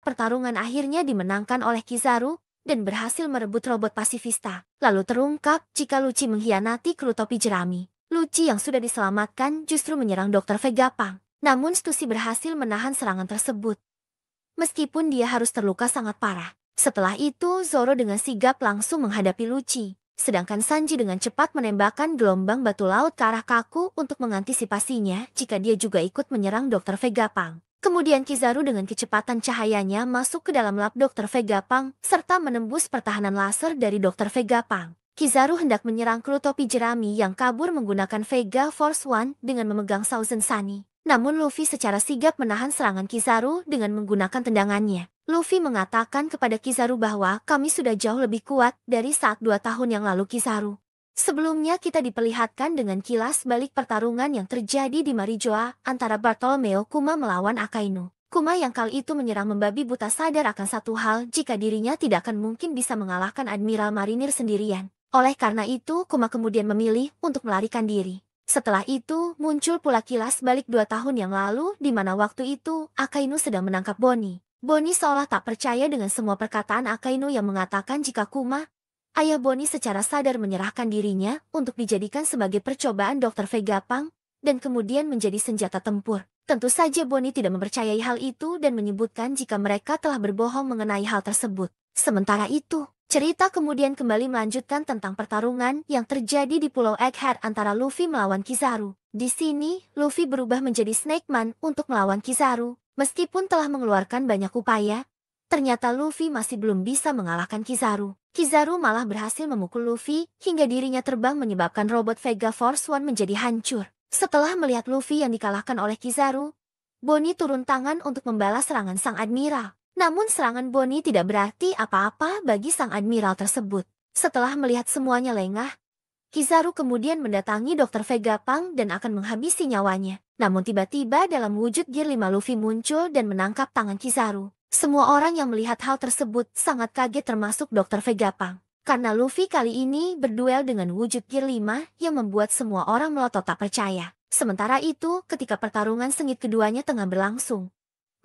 pertarungan akhirnya dimenangkan oleh Kizaru dan berhasil merebut robot pasifista. Lalu terungkap jika Lucci mengkhianati kru topi jerami. Lucci yang sudah diselamatkan justru menyerang Dr. Vegapunk. Namun Stussy berhasil menahan serangan tersebut. Meskipun dia harus terluka sangat parah. Setelah itu Zoro dengan sigap langsung menghadapi Lucci. Sedangkan Sanji dengan cepat menembakkan gelombang batu laut ke arah Kaku untuk mengantisipasinya jika dia juga ikut menyerang Dr. Vegapunk. Kemudian Kizaru dengan kecepatan cahayanya masuk ke dalam lab Dr. Vegapunk serta menembus pertahanan laser dari Dr. Vegapunk. Kizaru hendak menyerang kru topi jerami yang kabur menggunakan Vega Force One dengan memegang Thousand Sunny. Namun Luffy secara sigap menahan serangan Kizaru dengan menggunakan tendangannya. Luffy mengatakan kepada Kizaru bahwa kami sudah jauh lebih kuat dari saat 2 tahun yang lalu Kizaru. Sebelumnya kita diperlihatkan dengan kilas balik pertarungan yang terjadi di Marijoa antara Bartolomeo Kuma melawan Akainu. Kuma yang kali itu menyerang membabi buta sadar akan satu hal jika dirinya tidak akan mungkin bisa mengalahkan Admiral Marinir sendirian. Oleh karena itu Kuma kemudian memilih untuk melarikan diri. Setelah itu muncul pula kilas balik 2 tahun yang lalu di mana waktu itu Akainu sedang menangkap Bonnie. Bonnie seolah tak percaya dengan semua perkataan Akainu yang mengatakan jika Kuma, ayah Bonnie secara sadar menyerahkan dirinya untuk dijadikan sebagai percobaan Dr. Vegapunk dan kemudian menjadi senjata tempur. Tentu saja Bonnie tidak mempercayai hal itu dan menyebutkan jika mereka telah berbohong mengenai hal tersebut. Sementara itu, cerita kemudian kembali melanjutkan tentang pertarungan yang terjadi di Pulau Egghead antara Luffy melawan Kizaru. Di sini, Luffy berubah menjadi Snake Man untuk melawan Kizaru. Meskipun telah mengeluarkan banyak upaya, ternyata Luffy masih belum bisa mengalahkan Kizaru. Kizaru malah berhasil memukul Luffy hingga dirinya terbang menyebabkan robot Vega Force One menjadi hancur. Setelah melihat Luffy yang dikalahkan oleh Kizaru, Bonnie turun tangan untuk membalas serangan Sang Admiral. Namun serangan Bonnie tidak berarti apa-apa bagi Sang Admiral tersebut. Setelah melihat semuanya lengah, Kizaru kemudian mendatangi Dr. Vegapunk dan akan menghabisi nyawanya. Namun tiba-tiba dalam wujud Gear 5 Luffy muncul dan menangkap tangan Kizaru. Semua orang yang melihat hal tersebut sangat kaget termasuk Dr. Vegapunk. Karena Luffy kali ini berduel dengan wujud Gear 5 yang membuat semua orang melotot tak percaya. Sementara itu ketika pertarungan sengit keduanya tengah berlangsung,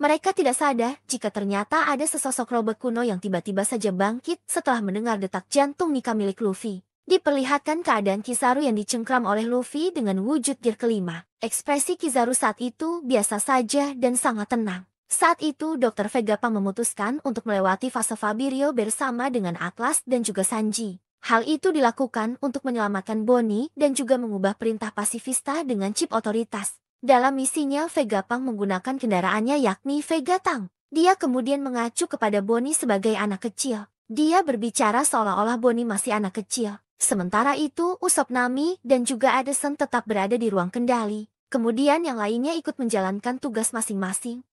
mereka tidak sadar jika ternyata ada sesosok robot kuno yang tiba-tiba saja bangkit setelah mendengar detak jantung Nika milik Luffy. Diperlihatkan keadaan Kizaru yang dicengkram oleh Luffy dengan wujud Gear kelima. Ekspresi Kizaru saat itu biasa saja dan sangat tenang. Saat itu Dr. Vegapunk memutuskan untuk melewati fase Fabirio bersama dengan Atlas dan juga Sanji. Hal itu dilakukan untuk menyelamatkan Bonnie dan juga mengubah perintah pasifista dengan chip otoritas. Dalam misinya Vegapunk menggunakan kendaraannya yakni Vega Tank. Dia kemudian mengacu kepada Bonnie sebagai anak kecil. Dia berbicara seolah-olah Bonnie masih anak kecil. Sementara itu, Usopp, Nami, dan juga Addison tetap berada di ruang kendali. Kemudian yang lainnya ikut menjalankan tugas masing-masing,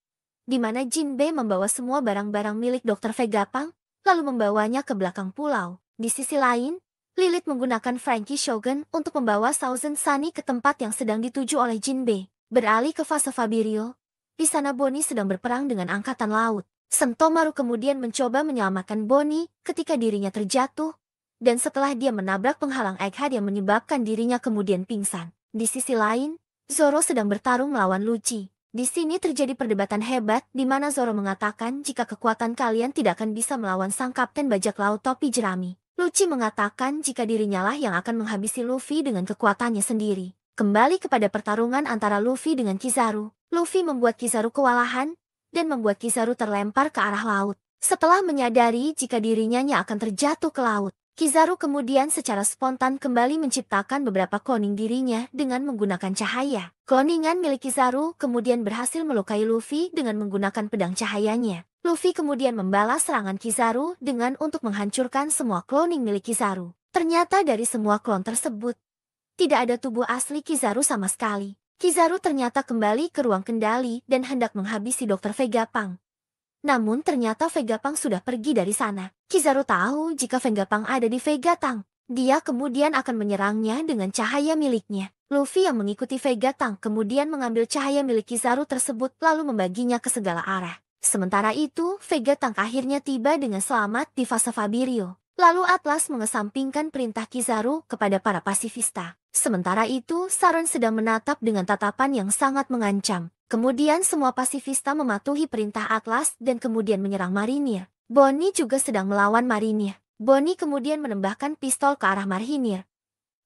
di mana Jinbe membawa semua barang-barang milik Dr. Vegapunk, lalu membawanya ke belakang pulau. Di sisi lain, Lilith menggunakan Frankie Shogun untuk membawa Thousand Sunny ke tempat yang sedang dituju oleh Jinbe. Beralih ke fase Fabirio, di sana Bonnie sedang berperang dengan angkatan laut. Sentomaru kemudian mencoba menyelamatkan Bonnie ketika dirinya terjatuh, dan setelah dia menabrak penghalang Egghead yang menyebabkan dirinya kemudian pingsan. Di sisi lain, Zoro sedang bertarung melawan Lucci. Di sini terjadi perdebatan hebat di mana Zoro mengatakan jika kekuatan kalian tidak akan bisa melawan sang kapten bajak laut topi jerami. Lucci mengatakan jika dirinya lah yang akan menghabisi Luffy dengan kekuatannya sendiri. Kembali kepada pertarungan antara Luffy dengan Kizaru. Luffy membuat Kizaru kewalahan dan membuat Kizaru terlempar ke arah laut. Setelah menyadari jika dirinya akan terjatuh ke laut, Kizaru kemudian secara spontan kembali menciptakan beberapa cloning dirinya dengan menggunakan cahaya. Cloningan milik Kizaru kemudian berhasil melukai Luffy dengan menggunakan pedang cahayanya. Luffy kemudian membalas serangan Kizaru dengan untuk menghancurkan semua cloning milik Kizaru. Ternyata dari semua klon tersebut, tidak ada tubuh asli Kizaru sama sekali. Kizaru ternyata kembali ke ruang kendali dan hendak menghabisi Dr. Vegapunk. Namun ternyata Vegapunk sudah pergi dari sana. Kizaru tahu jika Vegapunk ada di Vega Tank. Dia kemudian akan menyerangnya dengan cahaya miliknya. Luffy yang mengikuti Vega Tank kemudian mengambil cahaya milik Kizaru tersebut lalu membaginya ke segala arah. Sementara itu, Vega Tank akhirnya tiba dengan selamat di fase Fabirio. Lalu Atlas mengesampingkan perintah Kizaru kepada para pasifista. Sementara itu, Saron sedang menatap dengan tatapan yang sangat mengancam. Kemudian semua pasifista mematuhi perintah Atlas dan kemudian menyerang marinir. Bonnie juga sedang melawan marinir. Bonnie kemudian menembakkan pistol ke arah marinir,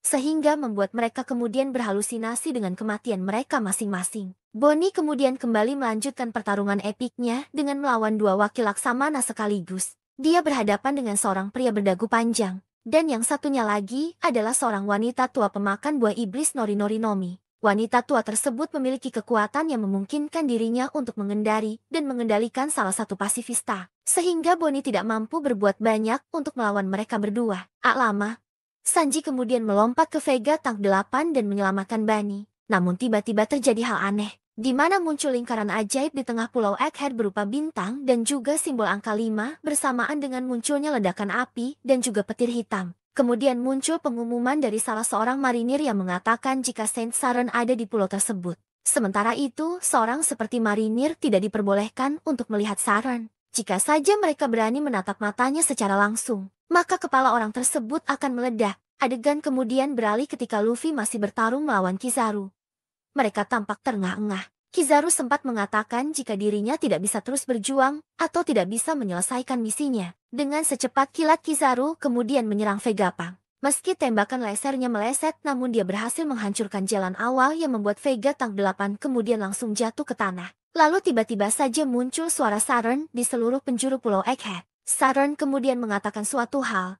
sehingga membuat mereka kemudian berhalusinasi dengan kematian mereka masing-masing. Bonnie kemudian kembali melanjutkan pertarungan epiknya dengan melawan dua wakil laksamana sekaligus. Dia berhadapan dengan seorang pria berdagu panjang, dan yang satunya lagi adalah seorang wanita tua pemakan buah iblis Nori-Nori Nomi. Wanita tua tersebut memiliki kekuatan yang memungkinkan dirinya untuk mengendari dan mengendalikan salah satu pasifista, sehingga Bonnie tidak mampu berbuat banyak untuk melawan mereka berdua. Lama, Sanji kemudian melompat ke Vega Tank 8 dan menyelamatkan Bunny. Namun tiba-tiba terjadi hal aneh, di mana muncul lingkaran ajaib di tengah pulau Egghead berupa bintang dan juga simbol angka 5 bersamaan dengan munculnya ledakan api dan juga petir hitam. Kemudian muncul pengumuman dari salah seorang marinir yang mengatakan jika Saint Saren ada di pulau tersebut. Sementara itu, seorang seperti marinir tidak diperbolehkan untuk melihat Saren. Jika saja mereka berani menatap matanya secara langsung, maka kepala orang tersebut akan meledak. Adegan kemudian beralih ketika Luffy masih bertarung melawan Kizaru. Mereka tampak terengah-engah. Kizaru sempat mengatakan jika dirinya tidak bisa terus berjuang atau tidak bisa menyelesaikan misinya. Dengan secepat kilat Kizaru kemudian menyerang Vegapunk. Meski tembakan lasernya meleset, namun dia berhasil menghancurkan jalan awal yang membuat Vega Tank 8 kemudian langsung jatuh ke tanah. Lalu tiba-tiba saja muncul suara Saren di seluruh penjuru pulau Egghead. Saren kemudian mengatakan suatu hal,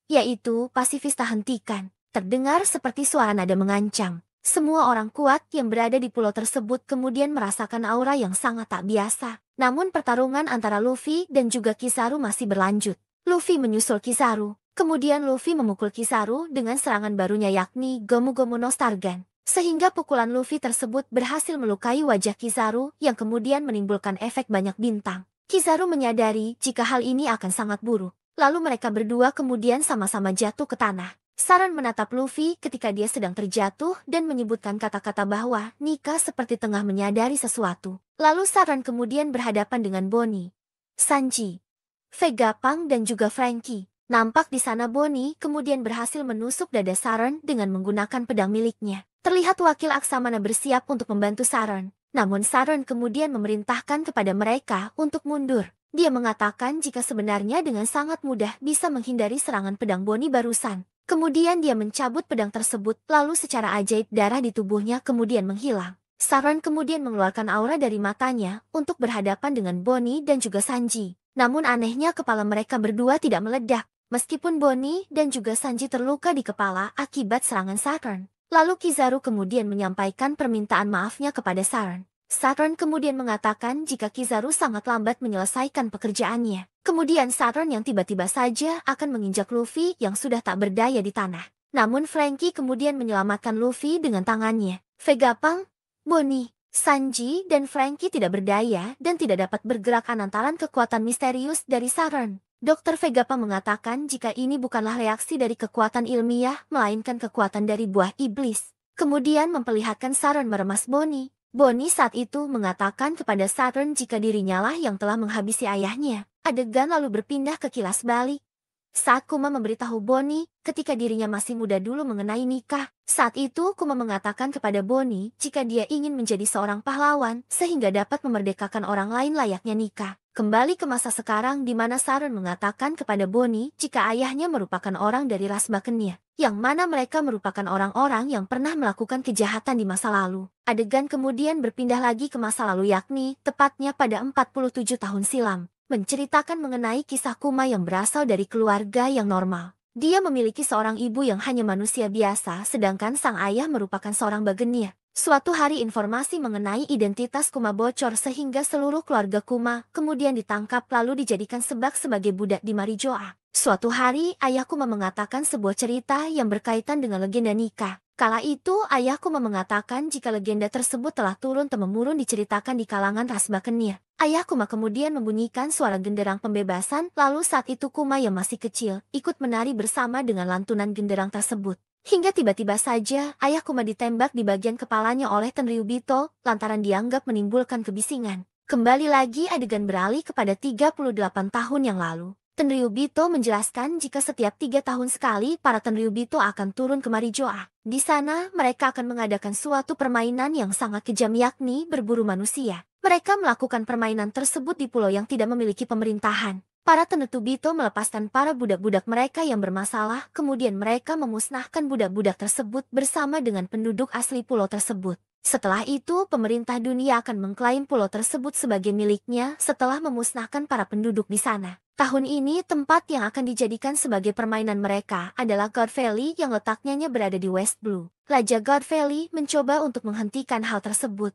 yaitu pasifista hentikan. Terdengar seperti suara nada mengancam. Semua orang kuat yang berada di pulau tersebut kemudian merasakan aura yang sangat tak biasa. Namun pertarungan antara Luffy dan juga Kizaru masih berlanjut. Luffy menyusul Kizaru. Kemudian Luffy memukul Kizaru dengan serangan barunya yakni Gomu Gomu no Stargan. Sehingga pukulan Luffy tersebut berhasil melukai wajah Kizaru yang kemudian menimbulkan efek banyak bintang. Kizaru menyadari jika hal ini akan sangat buruk. Lalu mereka berdua kemudian sama-sama jatuh ke tanah. Saren menatap Luffy ketika dia sedang terjatuh dan menyebutkan kata-kata bahwa Nika seperti tengah menyadari sesuatu. Lalu Saren kemudian berhadapan dengan Bonnie, Sanji, Vegapunk dan juga Franky. Nampak di sana Bonnie kemudian berhasil menusuk dada Saren dengan menggunakan pedang miliknya. Terlihat wakil Aksamana bersiap untuk membantu Saren. Namun Saren kemudian memerintahkan kepada mereka untuk mundur. Dia mengatakan jika sebenarnya dengan sangat mudah bisa menghindari serangan pedang Bonnie barusan. Kemudian dia mencabut pedang tersebut, lalu secara ajaib darah di tubuhnya kemudian menghilang. Saren kemudian mengeluarkan aura dari matanya untuk berhadapan dengan Bonnie dan juga Sanji. Namun anehnya kepala mereka berdua tidak meledak, meskipun Bonnie dan juga Sanji terluka di kepala akibat serangan Saren. Lalu Kizaru kemudian menyampaikan permintaan maafnya kepada Saren. Saren kemudian mengatakan jika Kizaru sangat lambat menyelesaikan pekerjaannya. Kemudian Saren yang tiba-tiba saja akan menginjak Luffy yang sudah tak berdaya di tanah. Namun Franky kemudian menyelamatkan Luffy dengan tangannya. Vegapunk, Bonnie, Sanji, dan Franky tidak berdaya dan tidak dapat bergerak lantaran kekuatan misterius dari Saren. Dr. Vegapunk mengatakan jika ini bukanlah reaksi dari kekuatan ilmiah, melainkan kekuatan dari buah iblis. Kemudian memperlihatkan Saren meremas Bonnie. Bonnie saat itu mengatakan kepada Saren jika dirinya lah yang telah menghabisi ayahnya. Adegan lalu berpindah ke kilas balik. Saat Kuma memberitahu Bonnie ketika dirinya masih muda dulu mengenai nikah. Saat itu Kuma mengatakan kepada Bonnie jika dia ingin menjadi seorang pahlawan sehingga dapat memerdekakan orang lain layaknya nikah. Kembali ke masa sekarang di mana Saren mengatakan kepada Bonnie jika ayahnya merupakan orang dari ras Bakenir, yang mana mereka merupakan orang-orang yang pernah melakukan kejahatan di masa lalu. Adegan kemudian berpindah lagi ke masa lalu yakni tepatnya pada 47 tahun silam, menceritakan mengenai kisah Kuma yang berasal dari keluarga yang normal. Dia memiliki seorang ibu yang hanya manusia biasa sedangkan sang ayah merupakan seorang Bakenir. Suatu hari informasi mengenai identitas Kuma bocor sehingga seluruh keluarga Kuma kemudian ditangkap lalu dijadikan sebagai budak di Marijoa. Suatu hari ayah Kuma mengatakan sebuah cerita yang berkaitan dengan legenda nikah. Kala itu ayah Kuma mengatakan jika legenda tersebut telah turun-temurun diceritakan di kalangan ras Bakenir. Ayah Kuma kemudian membunyikan suara genderang pembebasan, lalu saat itu Kuma yang masih kecil ikut menari bersama dengan lantunan genderang tersebut. Hingga tiba-tiba saja ayah Kuma ditembak di bagian kepalanya oleh Tenryubito lantaran dianggap menimbulkan kebisingan. Kembali lagi adegan beralih kepada 38 tahun yang lalu. Tenryubito menjelaskan jika setiap 3 tahun sekali para Tenryubito akan turun ke Marijoa. Di sana, mereka akan mengadakan suatu permainan yang sangat kejam yakni berburu manusia. Mereka melakukan permainan tersebut di pulau yang tidak memiliki pemerintahan. Para Tenryubito melepaskan para budak-budak mereka yang bermasalah, kemudian mereka memusnahkan budak-budak tersebut bersama dengan penduduk asli pulau tersebut. Setelah itu, pemerintah dunia akan mengklaim pulau tersebut sebagai miliknya setelah memusnahkan para penduduk di sana. Tahun ini, tempat yang akan dijadikan sebagai permainan mereka adalah God Valley yang letaknya berada di West Blue. Raja God Valley mencoba untuk menghentikan hal tersebut.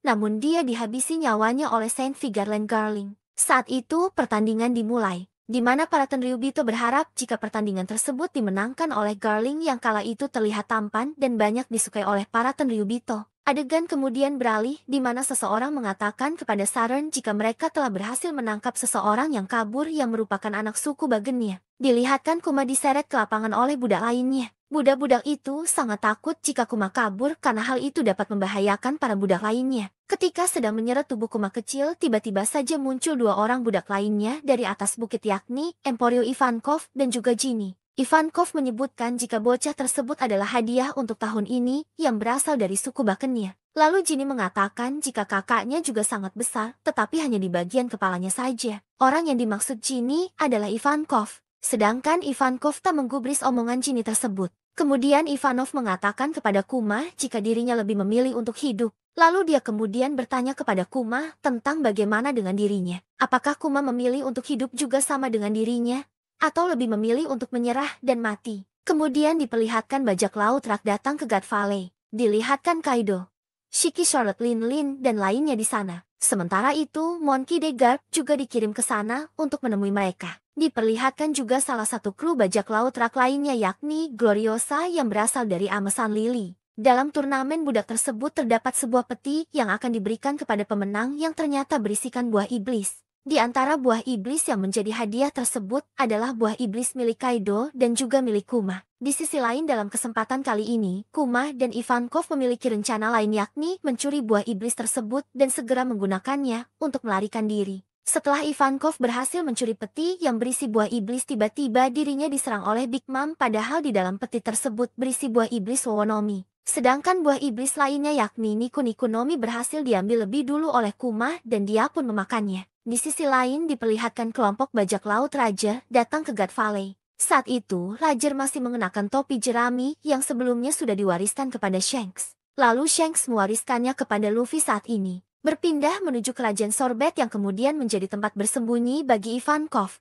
Namun dia dihabisi nyawanya oleh Saint Vigarland Garling. Saat itu, pertandingan dimulai, di mana para Tenryubito berharap jika pertandingan tersebut dimenangkan oleh Garling yang kala itu terlihat tampan dan banyak disukai oleh para Tenryubito. Adegan kemudian beralih di mana seseorang mengatakan kepada Saturn jika mereka telah berhasil menangkap seseorang yang kabur yang merupakan anak suku Bagennya. Dilihatkan Kuma diseret ke lapangan oleh budak lainnya. Budak-budak itu sangat takut jika Kuma kabur karena hal itu dapat membahayakan para budak lainnya. Ketika sedang menyeret tubuh Kuma kecil, tiba-tiba saja muncul 2 orang budak lainnya dari atas bukit yakni Emporio Ivankov dan juga Ginny. Ivankov menyebutkan jika bocah tersebut adalah hadiah untuk tahun ini yang berasal dari suku Bakennya. Lalu Ginny mengatakan jika kakaknya juga sangat besar, tetapi hanya di bagian kepalanya saja. Orang yang dimaksud Ginny adalah Ivankov. Sedangkan Ivankov tak menggubris omongan Ginny tersebut. Kemudian Ivanov mengatakan kepada Kuma jika dirinya lebih memilih untuk hidup. Lalu dia kemudian bertanya kepada Kuma tentang bagaimana dengan dirinya. Apakah Kuma memilih untuk hidup juga sama dengan dirinya? Atau lebih memilih untuk menyerah dan mati. Kemudian diperlihatkan bajak laut rak datang ke God Valley. Dilihatkan Kaido, Shiki, Charlotte, Lin, dan lainnya di sana. Sementara itu, Monkey D. Garp juga dikirim ke sana untuk menemui mereka. Diperlihatkan juga salah satu kru bajak laut rak lainnya yakni Gloriosa yang berasal dari Amesan Lily. Dalam turnamen budak tersebut terdapat sebuah peti yang akan diberikan kepada pemenang yang ternyata berisikan buah iblis. Di antara buah iblis yang menjadi hadiah tersebut adalah buah iblis milik Kaido dan juga milik Kuma. Di sisi lain dalam kesempatan kali ini, Kuma dan Ivankov memiliki rencana lain yakni mencuri buah iblis tersebut dan segera menggunakannya untuk melarikan diri. Setelah Ivankov berhasil mencuri peti yang berisi buah iblis, tiba-tiba dirinya diserang oleh Big Mom padahal di dalam peti tersebut berisi buah iblis Wowonomi. Sedangkan buah iblis lainnya yakni Niku Nomi berhasil diambil lebih dulu oleh Kuma dan dia pun memakannya. Di sisi lain diperlihatkan kelompok bajak laut Raja datang ke God Valley. Saat itu, Roger masih mengenakan topi jerami yang sebelumnya sudah diwariskan kepada Shanks. Lalu Shanks mewariskannya kepada Luffy saat ini. Berpindah menuju kerajaan Sorbet yang kemudian menjadi tempat bersembunyi bagi Ivankov,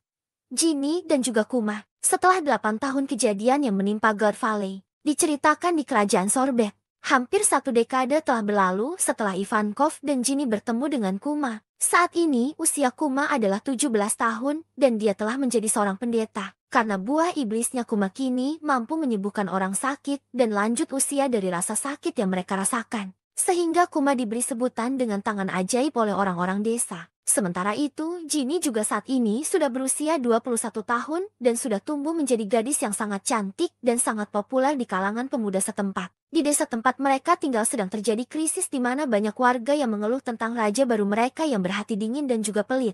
Ginny, dan juga Kuma. Setelah 8 tahun kejadian yang menimpa God Valley, diceritakan di kerajaan Sorbet. Hampir 1 dekade telah berlalu setelah Ivankov dan Ginny bertemu dengan Kuma. Saat ini usia Kuma adalah 17 tahun dan dia telah menjadi seorang pendeta. Karena buah iblisnya Kuma kini mampu menyembuhkan orang sakit dan lanjut usia dari rasa sakit yang mereka rasakan. Sehingga Kuma diberi sebutan dengan tangan ajaib oleh orang-orang desa. Sementara itu, Ginny juga saat ini sudah berusia 21 tahun dan sudah tumbuh menjadi gadis yang sangat cantik dan sangat populer di kalangan pemuda setempat. Di desa tempat mereka tinggal sedang terjadi krisis di mana banyak warga yang mengeluh tentang raja baru mereka yang berhati dingin dan juga pelit.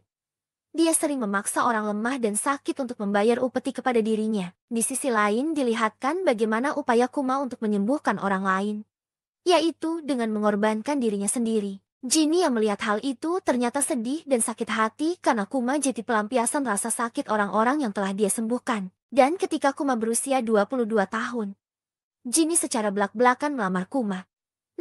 Dia sering memaksa orang lemah dan sakit untuk membayar upeti kepada dirinya. Di sisi lain dilihatkan bagaimana upaya Kuma untuk menyembuhkan orang lain, yaitu dengan mengorbankan dirinya sendiri. Ginny yang melihat hal itu ternyata sedih dan sakit hati karena Kuma jadi pelampiasan rasa sakit orang-orang yang telah dia sembuhkan. Dan ketika Kuma berusia 22 tahun, Ginny secara belak-belakan melamar Kuma.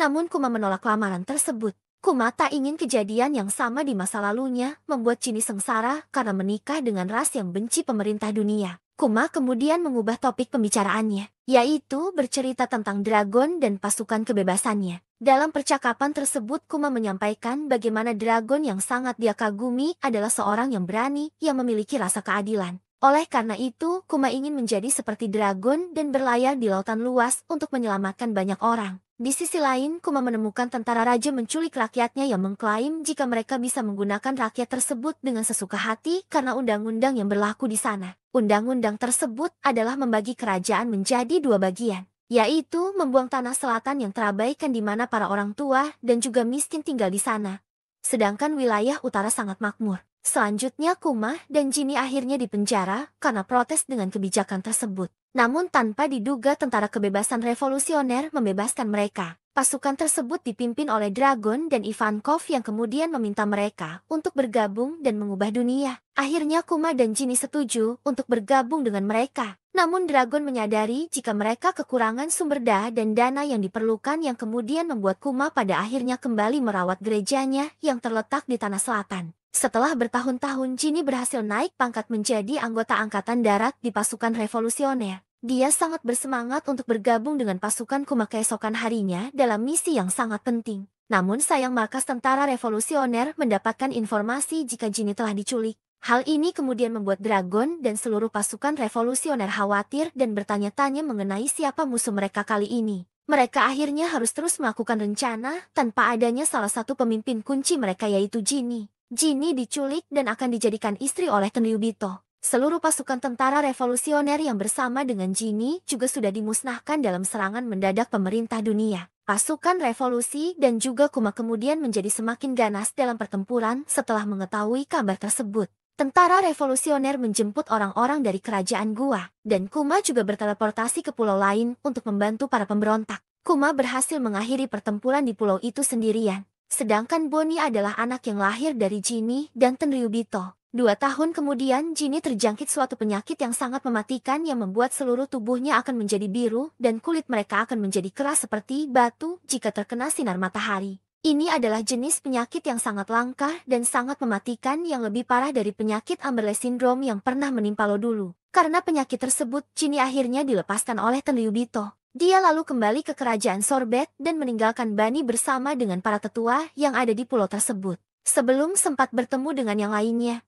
Namun Kuma menolak lamaran tersebut. Kuma tak ingin kejadian yang sama di masa lalunya membuat Ginny sengsara karena menikah dengan ras yang benci pemerintah dunia. Kuma kemudian mengubah topik pembicaraannya, yaitu bercerita tentang Dragon dan pasukan kebebasannya. Dalam percakapan tersebut Kuma menyampaikan bagaimana Dragon yang sangat dia kagumi adalah seorang yang berani yang memiliki rasa keadilan. Oleh karena itu, Kuma ingin menjadi seperti Dragon dan berlayar di lautan luas untuk menyelamatkan banyak orang. Di sisi lain, Kuma menemukan tentara raja menculik rakyatnya yang mengklaim jika mereka bisa menggunakan rakyat tersebut dengan sesuka hati karena undang-undang yang berlaku di sana. Undang-undang tersebut adalah membagi kerajaan menjadi 2 bagian, yaitu membuang tanah selatan yang terabaikan di mana para orang tua dan juga miskin tinggal di sana. Sedangkan wilayah utara sangat makmur. Selanjutnya Kuma dan Jinny akhirnya dipenjara karena protes dengan kebijakan tersebut. Namun tanpa diduga tentara kebebasan revolusioner membebaskan mereka. Pasukan tersebut dipimpin oleh Dragon dan Ivankov yang kemudian meminta mereka untuk bergabung dan mengubah dunia. Akhirnya Kuma dan Jinny setuju untuk bergabung dengan mereka. Namun Dragon menyadari jika mereka kekurangan sumber daya dan dana yang diperlukan yang kemudian membuat Kuma pada akhirnya kembali merawat gerejanya yang terletak di Tanah Selatan. Setelah bertahun-tahun Jinny berhasil naik pangkat menjadi anggota Angkatan Darat di pasukan revolusioner. Dia sangat bersemangat untuk bergabung dengan pasukan Kuma keesokan harinya dalam misi yang sangat penting. Namun sayang markas tentara revolusioner mendapatkan informasi jika Jinny telah diculik. Hal ini kemudian membuat Dragon dan seluruh pasukan revolusioner khawatir dan bertanya-tanya mengenai siapa musuh mereka kali ini. Mereka akhirnya harus terus melakukan rencana tanpa adanya salah satu pemimpin kunci mereka yaitu Jinny. Jinny diculik dan akan dijadikan istri oleh Tenryubito. Seluruh pasukan tentara revolusioner yang bersama dengan Jinny juga sudah dimusnahkan dalam serangan mendadak pemerintah dunia. Pasukan revolusi dan juga Kuma kemudian menjadi semakin ganas dalam pertempuran setelah mengetahui kabar tersebut. Tentara revolusioner menjemput orang-orang dari kerajaan Gua, dan Kuma juga berteleportasi ke pulau lain untuk membantu para pemberontak. Kuma berhasil mengakhiri pertempuran di pulau itu sendirian. Sedangkan Bonnie adalah anak yang lahir dari Jinny dan Tenryubito. 2 tahun kemudian Jinny terjangkit suatu penyakit yang sangat mematikan yang membuat seluruh tubuhnya akan menjadi biru dan kulit mereka akan menjadi keras seperti batu jika terkena sinar matahari. Ini adalah jenis penyakit yang sangat langka dan sangat mematikan yang lebih parah dari penyakit Amberle Syndrome yang pernah menimpa lo dulu. Karena penyakit tersebut, Jinny akhirnya dilepaskan oleh Tenryubito. Dia lalu kembali ke kerajaan Sorbet dan meninggalkan Bani bersama dengan para tetua yang ada di pulau tersebut. Sebelum sempat bertemu dengan yang lainnya,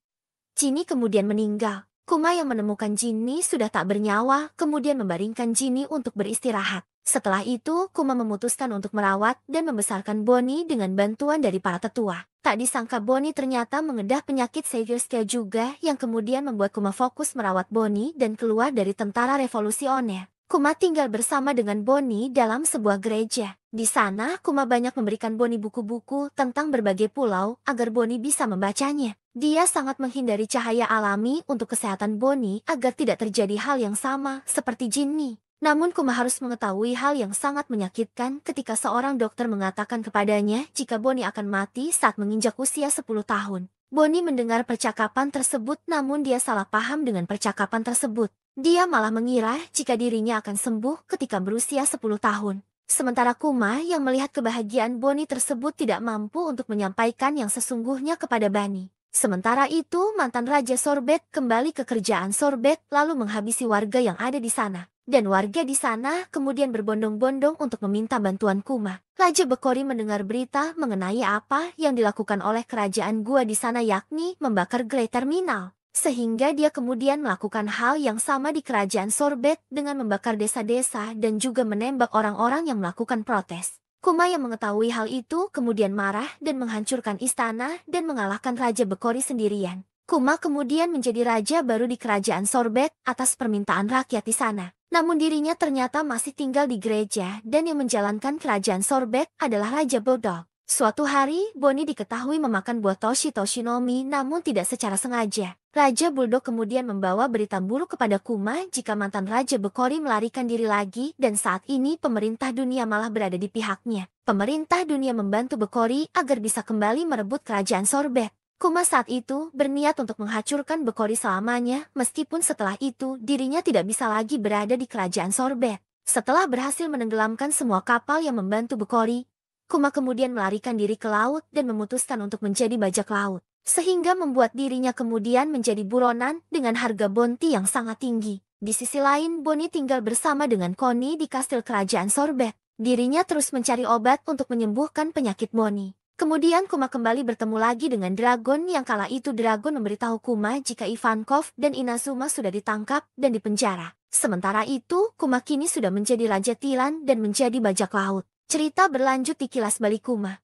Jinny kemudian meninggal. Kuma yang menemukan Jinny sudah tak bernyawa, kemudian membaringkan Jinny untuk beristirahat. Setelah itu, Kuma memutuskan untuk merawat dan membesarkan Bonnie dengan bantuan dari para tetua. Tak disangka Bonnie ternyata mengedah penyakit Severska juga yang kemudian membuat Kuma fokus merawat Bonnie dan keluar dari tentara revolusioner. Kuma tinggal bersama dengan Bonnie dalam sebuah gereja. Di sana, Kuma banyak memberikan Bonnie buku-buku tentang berbagai pulau agar Bonnie bisa membacanya. Dia sangat menghindari cahaya alami untuk kesehatan Bonnie agar tidak terjadi hal yang sama seperti Jinny. Namun Kuma harus mengetahui hal yang sangat menyakitkan ketika seorang dokter mengatakan kepadanya jika Bonnie akan mati saat menginjak usia 10 tahun. Bonnie mendengar percakapan tersebut namun dia salah paham dengan percakapan tersebut. Dia malah mengira jika dirinya akan sembuh ketika berusia 10 tahun. Sementara Kuma yang melihat kebahagiaan Bonnie tersebut tidak mampu untuk menyampaikan yang sesungguhnya kepada Bani. Sementara itu mantan Raja Sorbet kembali ke kerajaan Sorbet lalu menghabisi warga yang ada di sana. Dan warga di sana kemudian berbondong-bondong untuk meminta bantuan Kuma. Raja Bekori mendengar berita mengenai apa yang dilakukan oleh kerajaan Gua di sana yakni membakar Great Terminal. Sehingga dia kemudian melakukan hal yang sama di kerajaan Sorbet dengan membakar desa-desa dan juga menembak orang-orang yang melakukan protes. Kuma yang mengetahui hal itu kemudian marah dan menghancurkan istana dan mengalahkan Raja Bekori sendirian. Kuma kemudian menjadi raja baru di kerajaan Sorbet atas permintaan rakyat di sana. Namun dirinya ternyata masih tinggal di gereja dan yang menjalankan kerajaan Sorbet adalah Raja Bodol. Suatu hari, Bonnie diketahui memakan buah Toshi-Toshinomi namun tidak secara sengaja. Raja Bulldog kemudian membawa berita buruk kepada Kuma jika mantan Raja Bekori melarikan diri lagi dan saat ini pemerintah dunia malah berada di pihaknya. Pemerintah dunia membantu Bekori agar bisa kembali merebut kerajaan Sorbet. Kuma saat itu berniat untuk menghancurkan Bekori selamanya meskipun setelah itu dirinya tidak bisa lagi berada di kerajaan Sorbet. Setelah berhasil menenggelamkan semua kapal yang membantu Bekori, Kuma kemudian melarikan diri ke laut dan memutuskan untuk menjadi bajak laut. Sehingga membuat dirinya kemudian menjadi buronan dengan harga bounty yang sangat tinggi. Di sisi lain, Bonnie tinggal bersama dengan Connie di kastil kerajaan Sorbet. Dirinya terus mencari obat untuk menyembuhkan penyakit Bonnie. Kemudian Kuma kembali bertemu lagi dengan Dragon yang kala itu Dragon memberitahu Kuma jika Ivankov dan Inazuma sudah ditangkap dan dipenjara. Sementara itu, Kuma kini sudah menjadi Raja Tilan dan menjadi bajak laut. Cerita berlanjut di Kilas Balik Kuma.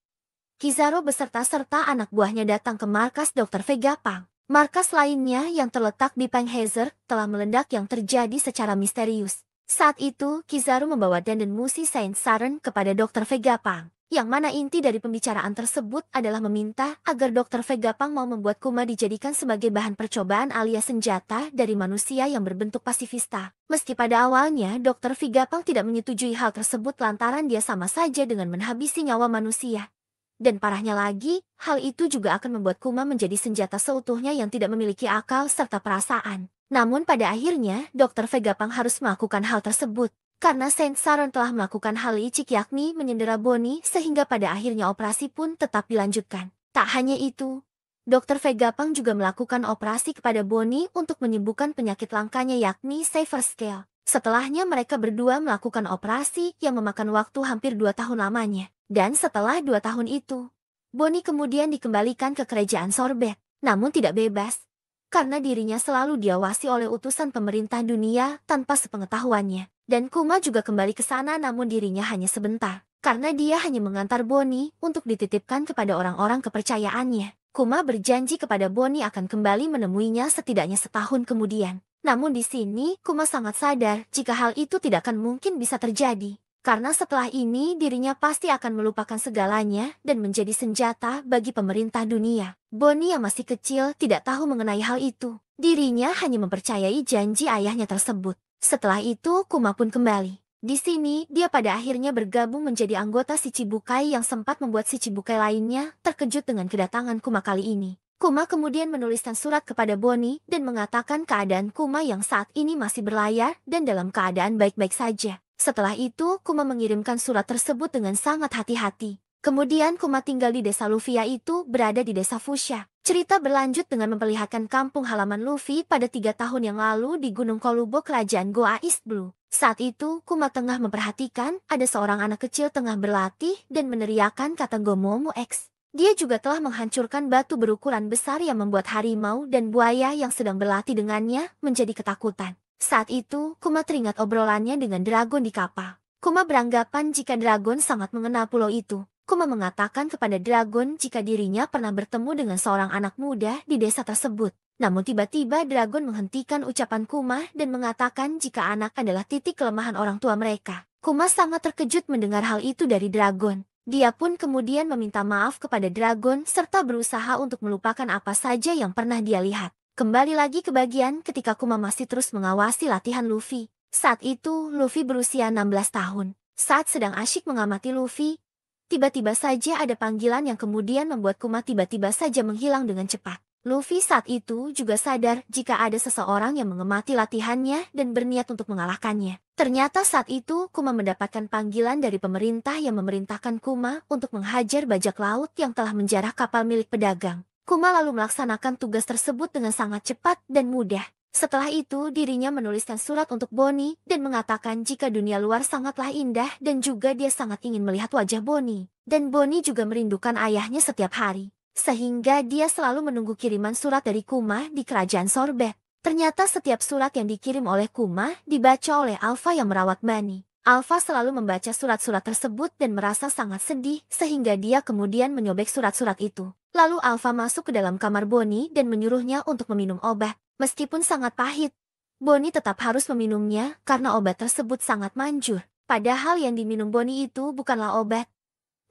Kizaru beserta anak buahnya datang ke markas Dr. Vegapunk. Markas lainnya yang terletak di Panghazard telah meledak yang terjadi secara misterius. Saat itu, Kizaru membawa Danden Mushi Saint Saren kepada Dr. Vegapunk. Yang mana inti dari pembicaraan tersebut adalah meminta agar Dr. Vegapunk mau membuat Kuma dijadikan sebagai bahan percobaan alias senjata dari manusia yang berbentuk pasifista. Meski pada awalnya Dr. Vegapunk tidak menyetujui hal tersebut lantaran dia sama saja dengan menghabisi nyawa manusia. Dan parahnya lagi, hal itu juga akan membuat Kuma menjadi senjata seutuhnya yang tidak memiliki akal serta perasaan. Namun pada akhirnya, Dr. Vegapunk harus melakukan hal tersebut. Karena Saint Saron telah melakukan hal licik yakni menyendera Bonnie sehingga pada akhirnya operasi pun tetap dilanjutkan. Tak hanya itu, Dr. Vegapunk juga melakukan operasi kepada Bonnie untuk menyembuhkan penyakit langkanya yakni Silver Scale. Setelahnya mereka berdua melakukan operasi yang memakan waktu hampir 2 tahun lamanya. Dan setelah 2 tahun itu, Bonnie kemudian dikembalikan ke kerajaan Sorbet, namun tidak bebas. Karena dirinya selalu diawasi oleh utusan pemerintah dunia tanpa sepengetahuannya. Dan Kuma juga kembali ke sana namun dirinya hanya sebentar. Karena dia hanya mengantar Bonnie untuk dititipkan kepada orang-orang kepercayaannya. Kuma berjanji kepada Bonnie akan kembali menemuinya setidaknya setahun kemudian. Namun di sini Kuma sangat sadar jika hal itu tidak akan mungkin bisa terjadi. Karena setelah ini dirinya pasti akan melupakan segalanya dan menjadi senjata bagi pemerintah dunia. Bonnie yang masih kecil tidak tahu mengenai hal itu. Dirinya hanya mempercayai janji ayahnya tersebut. Setelah itu Kuma pun kembali. Di sini dia pada akhirnya bergabung menjadi anggota Shichibukai yang sempat membuat Shichibukai lainnya terkejut dengan kedatangan Kuma kali ini. Kuma kemudian menuliskan surat kepada Bonnie dan mengatakan keadaan Kuma yang saat ini masih berlayar dan dalam keadaan baik-baik saja. Setelah itu, Kuma mengirimkan surat tersebut dengan sangat hati-hati. Kemudian Kuma tinggal di desa Lufia itu berada di desa Fuchsia. Cerita berlanjut dengan memperlihatkan kampung halaman Luffy pada 3 tahun yang lalu di Gunung Kolubo kerajaan Goa East Blue. Saat itu, Kuma tengah memperhatikan ada seorang anak kecil tengah berlatih dan meneriakkan kata Gomomo X. Dia juga telah menghancurkan batu berukuran besar yang membuat harimau dan buaya yang sedang berlatih dengannya menjadi ketakutan. Saat itu, Kuma teringat obrolannya dengan dragon di kapal. Kuma beranggapan jika dragon sangat mengenal pulau itu. Kuma mengatakan kepada dragon jika dirinya pernah bertemu dengan seorang anak muda di desa tersebut. Namun tiba-tiba dragon menghentikan ucapan Kuma dan mengatakan jika anak adalah titik kelemahan orang tua mereka. Kuma sangat terkejut mendengar hal itu dari dragon. Dia pun kemudian meminta maaf kepada dragon serta berusaha untuk melupakan apa saja yang pernah dia lihat. Kembali lagi ke bagian ketika Kuma masih terus mengawasi latihan Luffy. Saat itu, Luffy berusia 16 tahun. Saat sedang asyik mengamati Luffy, tiba-tiba saja ada panggilan yang kemudian membuat Kuma tiba-tiba saja menghilang dengan cepat. Luffy saat itu juga sadar jika ada seseorang yang mengamati latihannya dan berniat untuk mengalahkannya. Ternyata saat itu Kuma mendapatkan panggilan dari pemerintah yang memerintahkan Kuma untuk menghajar bajak laut yang telah menjarah kapal milik pedagang. Kuma lalu melaksanakan tugas tersebut dengan sangat cepat dan mudah. Setelah itu dirinya menuliskan surat untuk Bonnie dan mengatakan jika dunia luar sangatlah indah dan juga dia sangat ingin melihat wajah Bonnie. Dan Bonnie juga merindukan ayahnya setiap hari. Sehingga dia selalu menunggu kiriman surat dari Kuma di kerajaan Sorbet. Ternyata setiap surat yang dikirim oleh Kuma dibaca oleh Alpha yang merawat Bunny. Alpha selalu membaca surat-surat tersebut dan merasa sangat sedih sehingga dia kemudian menyobek surat-surat itu. Lalu Alpha masuk ke dalam kamar Bonnie dan menyuruhnya untuk meminum obat. Meskipun sangat pahit, Bonnie tetap harus meminumnya karena obat tersebut sangat manjur. Padahal yang diminum Bonnie itu bukanlah obat,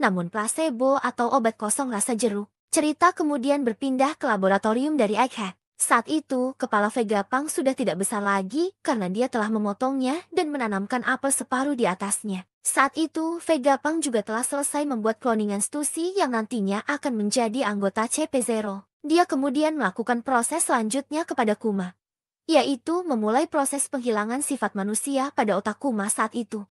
namun placebo atau obat kosong rasa jeruk. Cerita kemudian berpindah ke laboratorium dari Egghead. Saat itu, kepala Vegapunk sudah tidak besar lagi karena dia telah memotongnya dan menanamkan apel separuh di atasnya. Saat itu, Vegapunk juga telah selesai membuat kloningan Stussy yang nantinya akan menjadi anggota CP0. Dia kemudian melakukan proses selanjutnya kepada Kuma, yaitu memulai proses penghilangan sifat manusia pada otak Kuma saat itu.